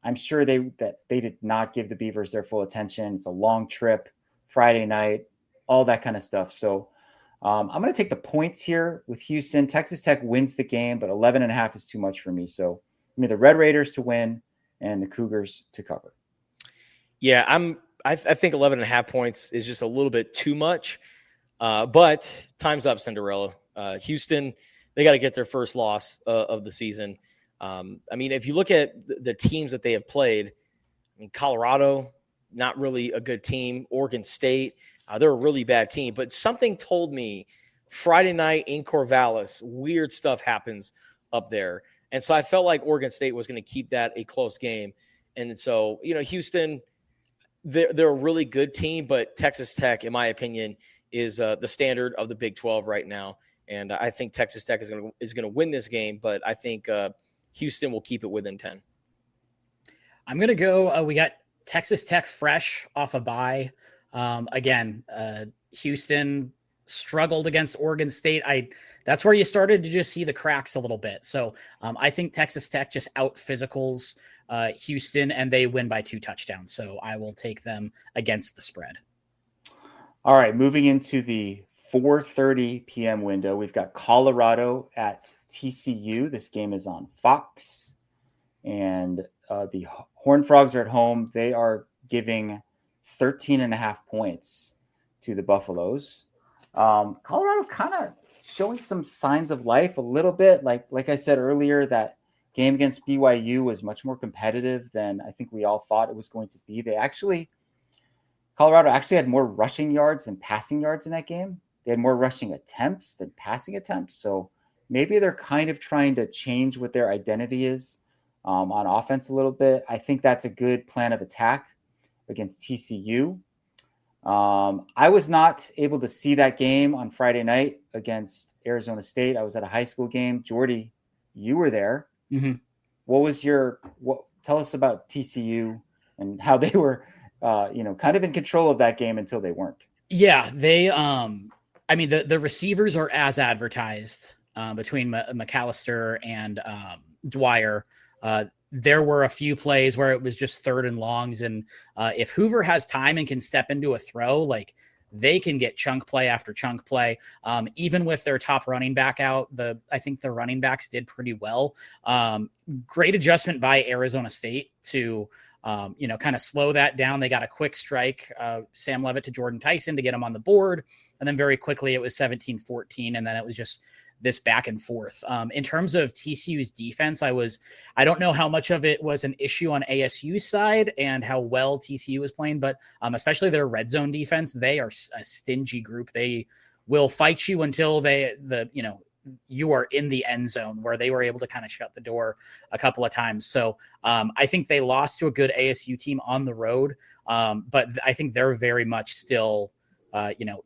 I'm sure they did not give the Beavers their full attention. It's a long trip, Friday night, all that kind of stuff. So I'm going to take the points here with Houston. Texas Tech wins the game, but 11.5 is too much for me. So give me the Red Raiders to win and the Cougars to cover. Yeah, I think 11.5 points is just a little bit too much. But time's up, Cinderella. Houston, they got to get their first loss of the season. I mean, if you look at the teams that they have played, I mean, Colorado, not really a good team. Oregon State, they're a really bad team. But something told me Friday night in Corvallis, weird stuff happens up there. And so I felt like Oregon State was going to keep that a close game. And so, Houston, they're a really good team, but Texas Tech, in my opinion, is the standard of the Big 12 right now. And I think Texas Tech is going to win this game, but I think Houston will keep it within 10. I'm going to go. We got Texas Tech fresh off a bye. Again, Houston struggled against Oregon State. That's where you started to just see the cracks a little bit. So I think Texas Tech just out physicals Houston, and they win by 2 touchdowns. So I will take them against the spread. All right, moving into the 4:30 p.m. window, we've got Colorado at TCU. This game is on Fox, and the Horned Frogs are at home. They are giving 13.5 points to the Buffaloes. Colorado kind of showing some signs of life a little bit. Like I said earlier, that game against BYU was much more competitive than I think we all thought it was going to be. Colorado actually had more rushing yards than passing yards in that game. They had more rushing attempts than passing attempts. So maybe they're kind of trying to change what their identity is on offense a little bit. I think that's a good plan of attack against TCU. I was not able to see that game on Friday night against Arizona State. I was at a high school game. Jordy, you were there. Mm-hmm. Tell us about TCU and how they were, kind of in control of that game until they weren't. Yeah, they, the receivers are as advertised between McAllister and Dwyer. There were a few plays where it was just 3rd and longs. And if Hoover has time and can step into a throw, they can get chunk play after chunk play. Even with their top running back out, I think the running backs did pretty well. Great adjustment by Arizona State to, kind of slow that down. They got a quick strike, Sam Levitt to Jordan Tyson to get him on the board. And then very quickly it was 17-14. And then it was just this back and forth. In terms of TCU's defense, I don't know how much of it was an issue on ASU's side and how well TCU was playing, but especially their red zone defense, they are a stingy group. They will fight you until you are in the end zone, where they were able to kind of shut the door a couple of times. So I think they lost to a good ASU team on the road. But I think they're very much still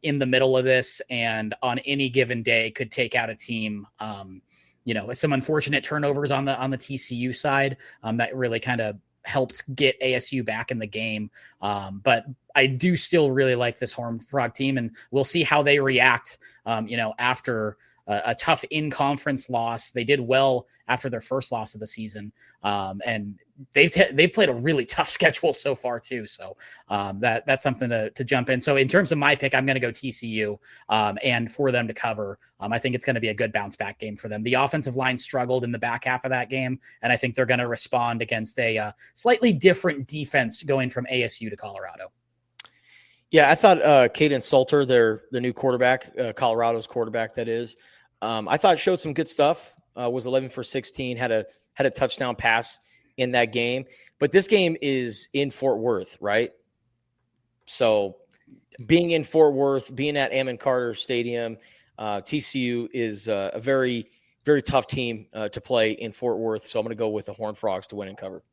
in the middle of this, and on any given day could take out a team. Some unfortunate turnovers on the TCU side that really kind of helped get ASU back in the game. But I do still really like this Horned Frog team, and we'll see how they react, after a tough in-conference loss. They did well after their first loss of the season. And they've played a really tough schedule so far too. So that's something to jump in. So in terms of my pick, I'm going to go TCU and for them to cover. I think it's going to be a good bounce back game for them. The offensive line struggled in the back half of that game, and I think they're going to respond against a slightly different defense going from ASU to Colorado. Yeah, I thought Caden Salter, their new quarterback, Colorado's quarterback, that is, I thought showed some good stuff. Was 11 for 16, had a touchdown pass in that game. But this game is in Fort Worth, right? So being in Fort Worth, being at Ammon Carter Stadium, TCU is a very, very tough team to play in Fort Worth. So I'm going to go with the Horned Frogs to win and cover.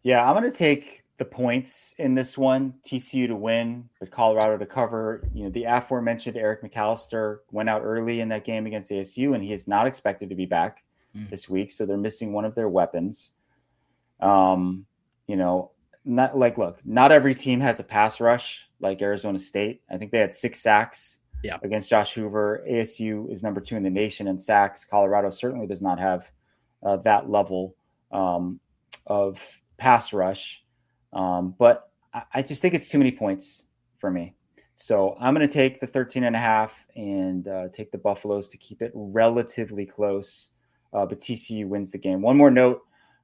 Yeah, I'm going to take the points in this one, TCU to win, but Colorado to cover. The aforementioned Eric McAllister went out early in that game against ASU, and he is not expected to be back this week. So they're missing one of their weapons. Not every team has a pass rush like Arizona State. I think they had 6 sacks against Josh Hoover. ASU is number 2 in the nation in sacks. Colorado certainly does not have that level of pass rush. But I just think it's too many points for me. So I'm going to take the 13.5 and take the Buffaloes to keep it relatively close. But TCU wins the game. One more note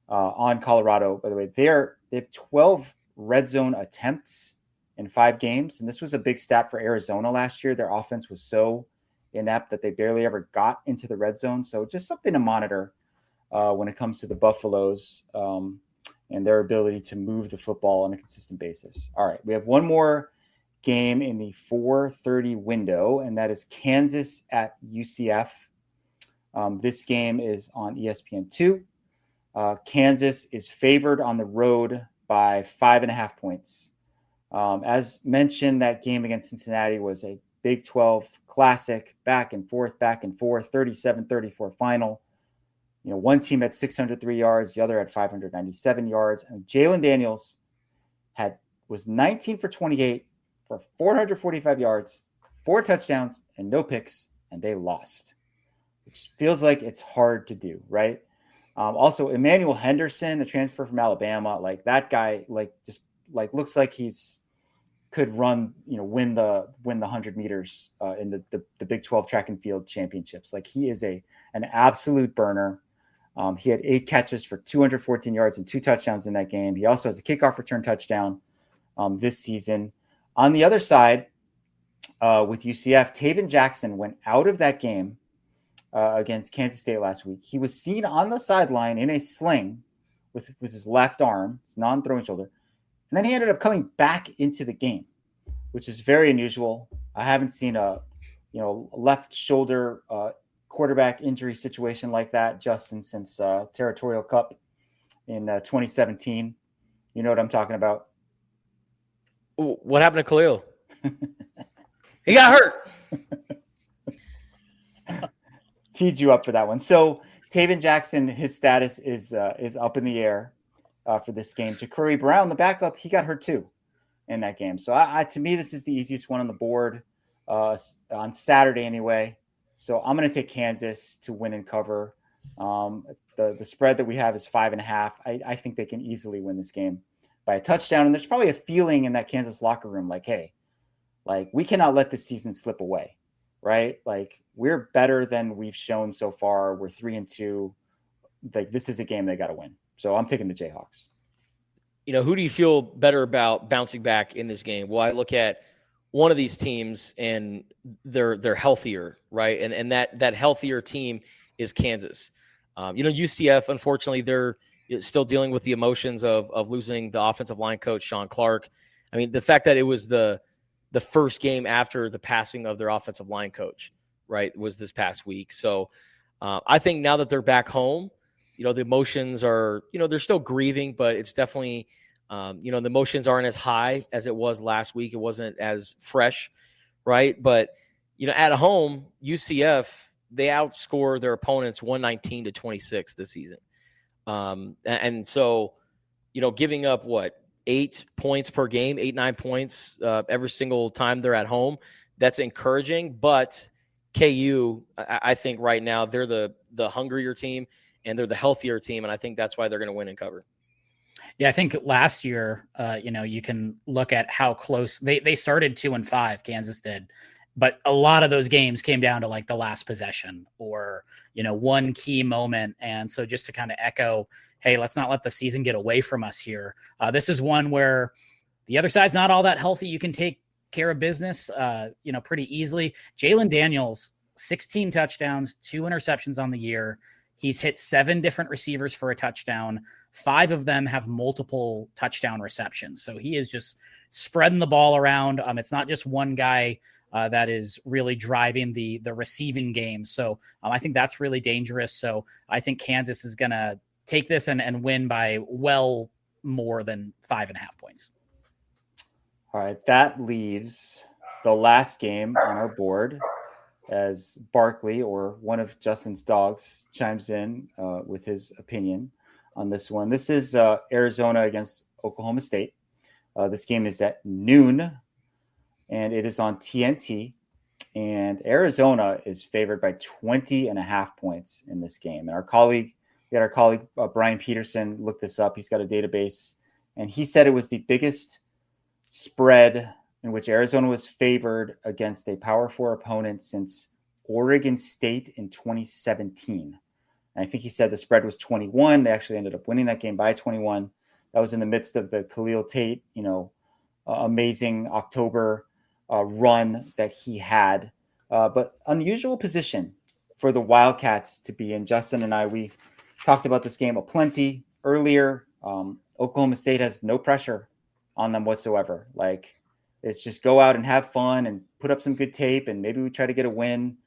on Colorado, by the way, they have 12 red zone attempts in 5 games. And this was a big stat for Arizona last year. Their offense was so inept that they barely ever got into the red zone. So just something to monitor when it comes to the Buffaloes and their ability to move the football on a consistent basis. All right, we have one more game in the 4:30 window, and that is Kansas at UCF. This game is on ESPN2. Kansas is favored on the road by 5.5 points. As mentioned, that game against Cincinnati was a Big 12 classic, back and forth, 37-34 final. One team had 603 yards, the other had 597 yards. And Jalen Daniels was 19 for 28 for 445 yards, 4 touchdowns, and no picks, and they lost, which feels like it's hard to do, right? Also, Emmanuel Henderson, the transfer from Alabama, like that guy, looks like could run, win the 100 meters in the Big 12 track and field championships. Like he is an absolute burner. He had 8 catches for 214 yards and 2 touchdowns in that game. He also has a kickoff return touchdown this season. On the other side, with UCF, Taven Jackson went out of that game against Kansas State last week. He was seen on the sideline in a sling with his left arm, his non-throwing shoulder. And then he ended up coming back into the game, which is very unusual. I haven't seen a left shoulder quarterback injury situation like that, Justin, since Territorial Cup in 2017. You know what I'm talking about? What happened to Khalil? He got hurt. Teed you up for that one. So Taven Jackson, his status is up in the air for this game. Ja'Cory Brown, the backup, he got hurt too in that game. So to me, this is the easiest one on the board on Saturday anyway. So I'm going to take Kansas to win and cover. The spread that we have is 5.5. I think they can easily win this game by a touchdown. And there's probably a feeling in that Kansas locker room like, hey, like we cannot let this season slip away, right? Like we're better than we've shown so far. We're 3-2. Like this is a game they got to win. So I'm taking the Jayhawks. Who do you feel better about bouncing back in this game? Well, I look at one of these teams and they're healthier, right? And that healthier team is Kansas. UCF, unfortunately, they're still dealing with the emotions of losing the offensive line coach, Sean Clark. I mean, the fact that it was the first game after the passing of their offensive line coach, right, was this past week. So I think now that they're back home, the emotions are, they're still grieving, but it's definitely, the emotions aren't as high as it was last week. It wasn't as fresh, right? But, at home, UCF, they outscore their opponents 119-26 this season. And so, giving up 8 points per game, 8-9 points every single time they're at home, that's encouraging. But KU, I think right now they're the hungrier team and they're the healthier team. And I think that's why they're going to win and cover. Yeah, I think last year, you can look at how close they started 2-5, Kansas did. But a lot of those games came down to like the last possession or, one key moment. And so just to kind of echo, hey, let's not let the season get away from us here. This is one where the other side's not all that healthy. You can take care of business, pretty easily. Jalen Daniels, 16 touchdowns, 2 interceptions on the year. He's hit 7 different receivers for a touchdown. 5 of them have multiple touchdown receptions. So he is just spreading the ball around. It's not just one guy that is really driving the receiving game. So I think that's really dangerous. So I think Kansas is going to take this and win by well more than 5.5 points. All right. That leaves the last game on our board as Barkley, or one of Justin's dogs, chimes in with his opinion on this one. This is Arizona against Oklahoma State. This game is at noon, and it is on TNT. And Arizona is favored by 20.5 points in this game. And our colleague Brian Peterson looked this up. He's got a database, and he said it was the biggest spread in which Arizona was favored against a Power 4 opponent since Oregon State in 2017. And I think he said the spread was 21. They actually ended up winning that game by 21. That was in the midst of the Khalil Tate, amazing October run that he had. But unusual position for the Wildcats to be in. Justin and I, we talked about this game aplenty earlier. Oklahoma State has no pressure on them whatsoever. Like, it's just go out and have fun and put up some good tape, and maybe we try to get a win.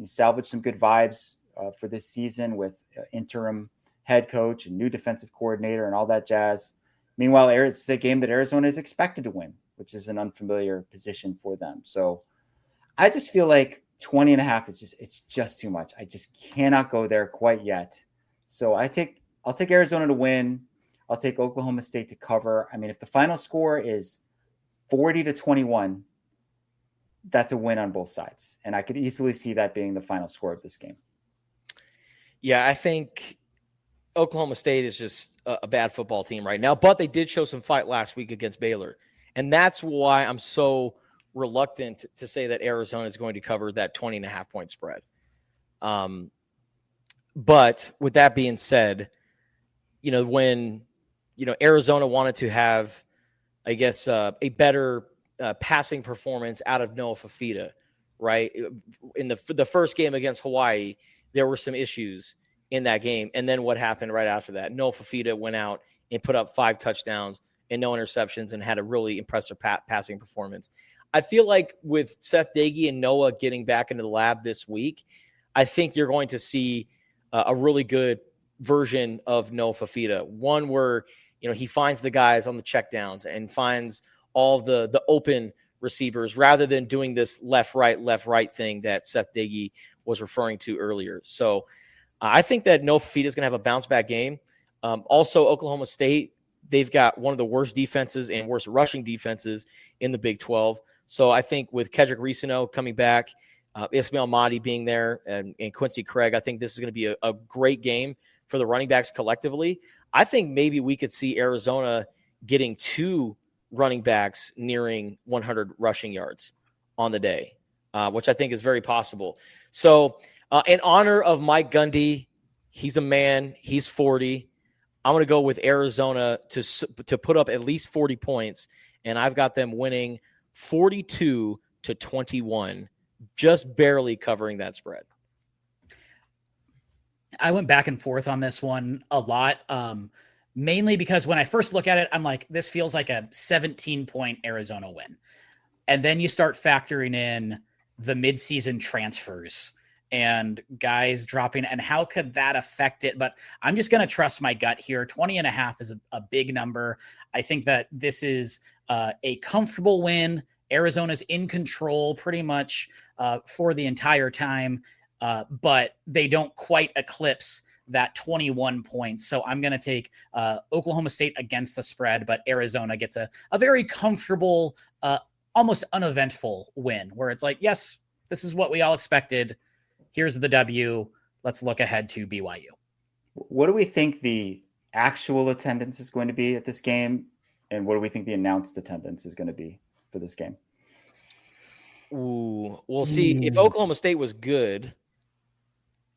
Salvage some good vibes for this season with interim head coach and new defensive coordinator and all that jazz. Meanwhile, it's a game that Arizona is expected to win, which is an unfamiliar position for them. So I just feel like 20.5 it's just too much. I just cannot go there quite yet. So I'll take Arizona to win. I'll take Oklahoma State to cover. I mean, if the final score is 40-21, that's a win on both sides. And I could easily see that being the final score of this game. Yeah, I think Oklahoma State is just a bad football team right now, but they did show some fight last week against Baylor. And that's why I'm so reluctant to say that Arizona is going to cover that 20.5 point spread. But with that being said, when, Arizona wanted to have, I guess, a better passing performance out of Noah Fafita, right? In the first game against Hawaii, there were some issues in that game. And then what happened right after that? Noah Fafita went out and put up 5 touchdowns and no interceptions and had a really impressive passing performance. I feel like with Seth Dagey and Noah getting back into the lab this week, I think you're going to see a really good version of Noah Fafita. One where, he finds the guys on the checkdowns and finds all the open receivers rather than doing this left, right thing that Seth Dagey was referring to earlier. So I think that Noah Fafita is going to have a bounce back game. Also, Oklahoma State, they've got one of the worst defenses and worst rushing defenses in the Big 12. So I think with Kedrick Reesino coming back, Ismail Mahdi being there, and Quincy Craig, I think this is going to be a great game for the running backs collectively. I think maybe we could see Arizona getting 2 running backs nearing 100 rushing yards on the day, which I think is very possible. So in honor of Mike Gundy, he's a man, he's 40. I'm going to go with Arizona to put up at least 40 points, and I've got them winning 42-21, just barely covering that spread. I went back and forth on this one a lot, mainly because when I first look at it, I'm like, this feels like a 17-point Arizona win. And then you start factoring in the midseason transfers and guys dropping, and how could that affect it? But I'm just going to trust my gut here. 20.5 is a big number. I think that this is a comfortable win. Arizona's in control pretty much for the entire time, but they don't quite eclipse that 21 points. So I'm going to take Oklahoma State against the spread, but Arizona gets a very comfortable, almost uneventful win where it's like, yes, this is what we all expected. Here's the W. Let's look ahead to BYU. What do we think the actual attendance is going to be at this game? And what do we think the announced attendance is going to be for this game? Ooh, we'll see. If Oklahoma State was good,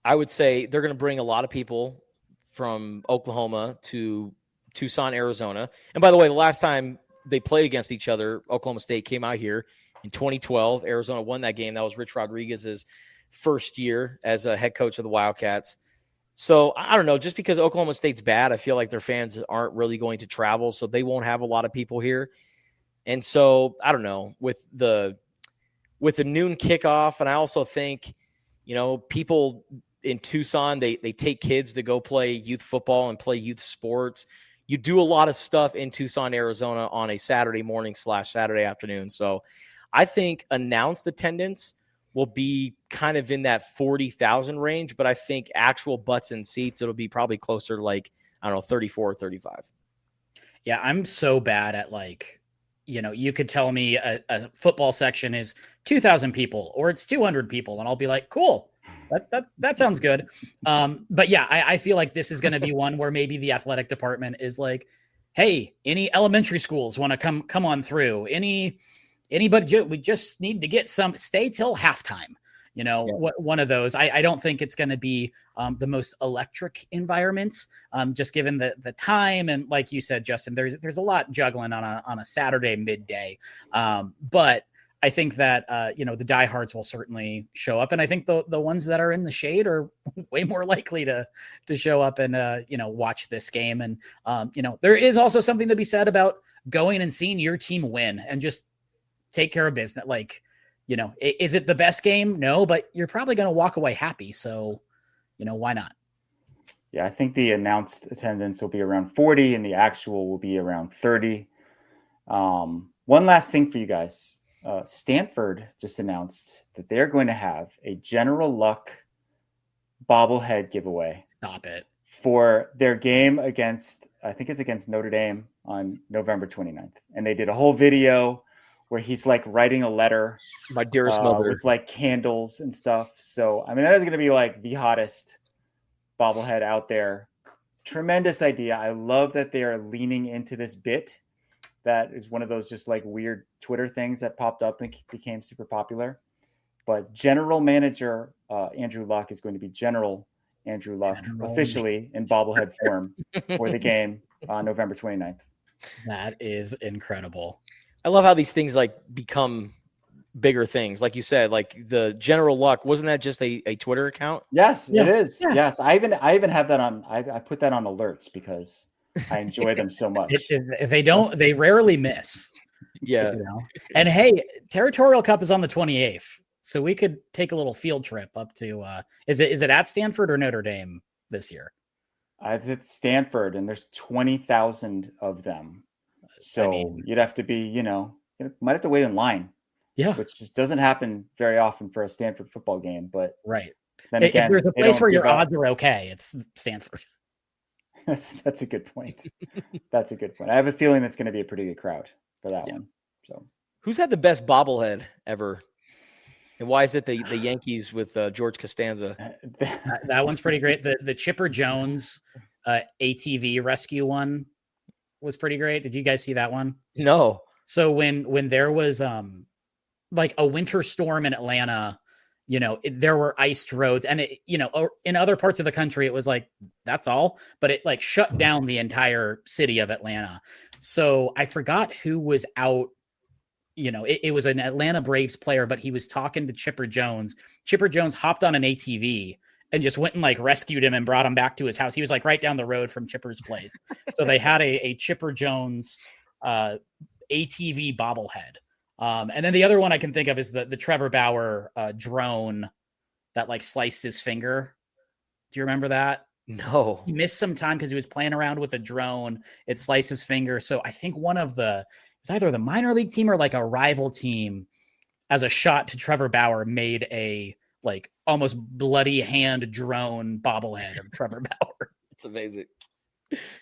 I would say they're going to bring a lot of people from Oklahoma to Tucson, Arizona. And by the way, the last time they played against each other, Oklahoma State came out here in 2012. Arizona won that game. That was Rich Rodriguez's first year as a head coach of the Wildcats. So I don't know, just because Oklahoma State's bad, I feel like their fans aren't really going to travel, so they won't have a lot of people here. And so I don't know, with the noon kickoff, and I also think, people in Tucson, they take kids to go play youth football and play youth sports. You do a lot of stuff in Tucson, Arizona on a Saturday morning / Saturday afternoon. So I think announced attendance will be kind of in that 40,000 range, but I think actual butts and seats, it'll be probably closer to 34 or 35. Yeah, I'm so bad at you could tell me a football section is 2,000 people or it's 200 people, and I'll be like, cool, that sounds good. But yeah, I feel like this is going to be one where maybe the athletic department is like, hey, any elementary schools want to come on through? Anybody, we just need to get some, stay till halftime. One of those. I don't think it's going to be the most electric environments, just given the time. And like you said, Justin, there's a lot juggling on a Saturday midday. But I think that, the diehards will certainly show up. And I think the ones that are in the shade are way more likely to show up and, watch this game. And, there is also something to be said about going and seeing your team win and just take care of business. Like, is it the best game? No, but you're probably going to walk away happy. So, why not? Yeah, I think the announced attendance will be around 40 and the actual will be around 30. One last thing for you guys. Stanford just announced that they're going to have a General Luck bobblehead giveaway. Stop it. For their game against Notre Dame on November 29th. And they did a whole video where he's like writing a letter, my dearest mother, with like candles and stuff. So, I mean, that is going to be like the hottest bobblehead out there. Tremendous idea. I love that they are leaning into this bit. That is one of those just like weird Twitter things that popped up and became super popular. But general manager Andrew Luck is going to be General Andrew Luck officially in bobblehead form for the game on November 29th. That is incredible. I love how these things like become bigger things. Like you said, like the General Luck, wasn't that just a Twitter account? Yes, Yeah. It is. Yeah. Yes. I even have that on, I put that on alerts because I enjoy them so much. If they rarely miss. Yeah. And hey, Territorial Cup is on the 28th. So we could take a little field trip up to, is it at Stanford or Notre Dame this year? It's at Stanford and there's 20,000 of them. So you'd have to be, you might have to wait in line. Yeah. Which just doesn't happen very often for a Stanford football game. But right. Then again, if there's a place where your odds are okay, it's Stanford. That's a good point. That's a good point. I have a feeling that's going to be a pretty good crowd for that one. So, who's had the best bobblehead ever? And why is it the Yankees with George Costanza? That one's pretty great. The Chipper Jones ATV rescue one was pretty great. Did you guys see that one? No. So when there was like a winter storm in Atlanta, there were iced roads, and in other parts of the country it was like that's all, but it like shut down the entire city of Atlanta. So I forgot who was out. It was an Atlanta Braves player, but he was talking to Chipper Jones. Chipper Jones hopped on an ATV and just went and like rescued him and brought him back to his house. He was like right down the road from Chipper's place. So they had a Chipper Jones ATV bobblehead. And then the other one I can think of is the Trevor Bauer drone that like sliced his finger. Do you remember that? No. He missed some time because he was playing around with a drone. It sliced his finger. So I think it was either the minor league team or like a rival team as a shot to Trevor Bauer made a like almost bloody hand drone bobblehead of Trevor Bauer. It's amazing.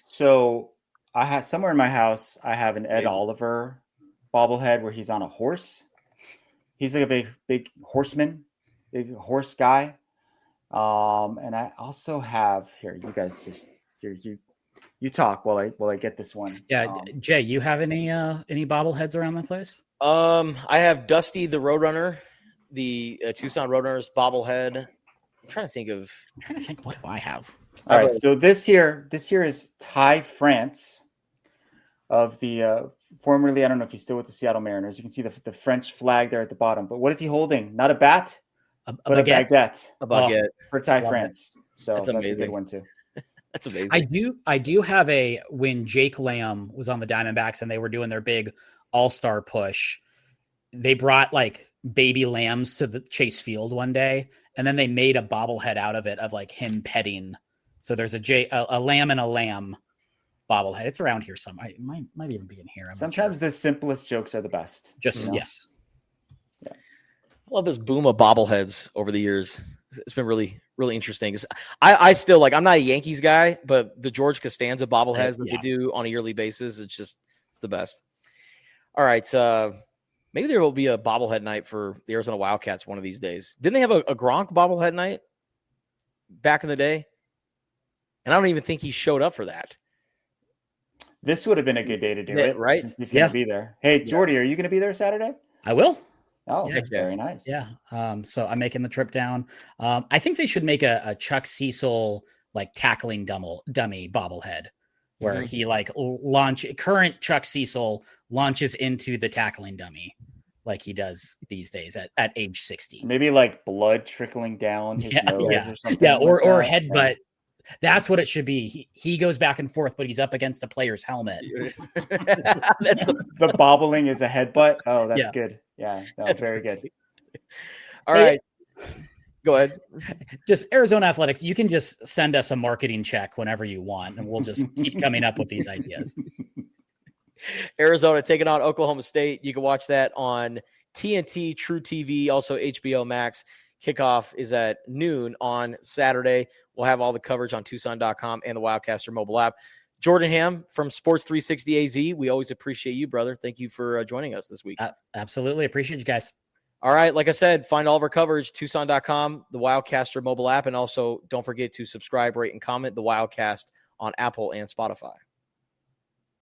So I have somewhere in my house, I have an Ed Oliver bobblehead where he's on a horse. He's like a big horseman, big horse guy. And I also have here, you guys just you talk while I get this one. Yeah. Jay, you have any bobbleheads around the place? I have Dusty the Roadrunner, the Tucson Roadrunners bobblehead. I'm trying to think what do I have. All right. So this here is Ty France of the formerly, I don't know if he's still with the Seattle Mariners. You can see the French flag there at the bottom. But what is he holding? Not a bat, but a baguette. A baguette For Ty France. So that's a amazing. good one too. That's amazing. I do have when Jake Lamb was on the Diamondbacks and they were doing their big all-star push, they brought like baby lambs to the Chase Field one day, and then they made a bobblehead out of it of like him petting. So there's a lamb and a lamb bobblehead. It's around here somewhere. It might even be in here. Sometimes the simplest jokes are the best. Yes. Yeah. I love this boom of bobbleheads over the years. It's been really, really interesting. I still like, I'm not a Yankees guy, but the George Costanza bobbleheads that they do on a yearly basis, it's the best. All right. Maybe there will be a bobblehead night for the Arizona Wildcats one of these days. Didn't they have a Gronk bobblehead night back in the day? And I don't even think he showed up for that. This would have been a good day to do it, right? since he's going to Yeah. be there. Hey, Jordy, are you going to be there Saturday? I will. Oh, Yeah. very nice. Yeah. So I'm making the trip down. I think they should make a Chuck Cecil like tackling dummy bobblehead where he like current Chuck Cecil launches into the tackling dummy like he does these days at age 60. Maybe like blood trickling down his nose or something. Yeah, or like that. headbutt. That's what it should be. He goes back and forth, but he's up against a player's helmet. That's The bobbling is a headbutt. Oh, that's Yeah. good. Yeah, that's very good. All right. Go ahead. Just Arizona Athletics, you can just send us a marketing check whenever you want, and we'll just keep coming up with these ideas. Arizona taking on Oklahoma State. You can watch that on TNT, True TV, also HBO Max. Kickoff is at noon on Saturday. We'll have all the coverage on Tucson.com and the Wildcaster mobile app. Jordan Hamm from Sports 360 AZ. We always appreciate you, brother. Thank you for joining us this week. Absolutely. Appreciate you guys. All right. Like I said, find all of our coverage, Tucson.com, the Wildcaster mobile app, and also don't forget to subscribe, rate, and comment the Wildcast on Apple and Spotify.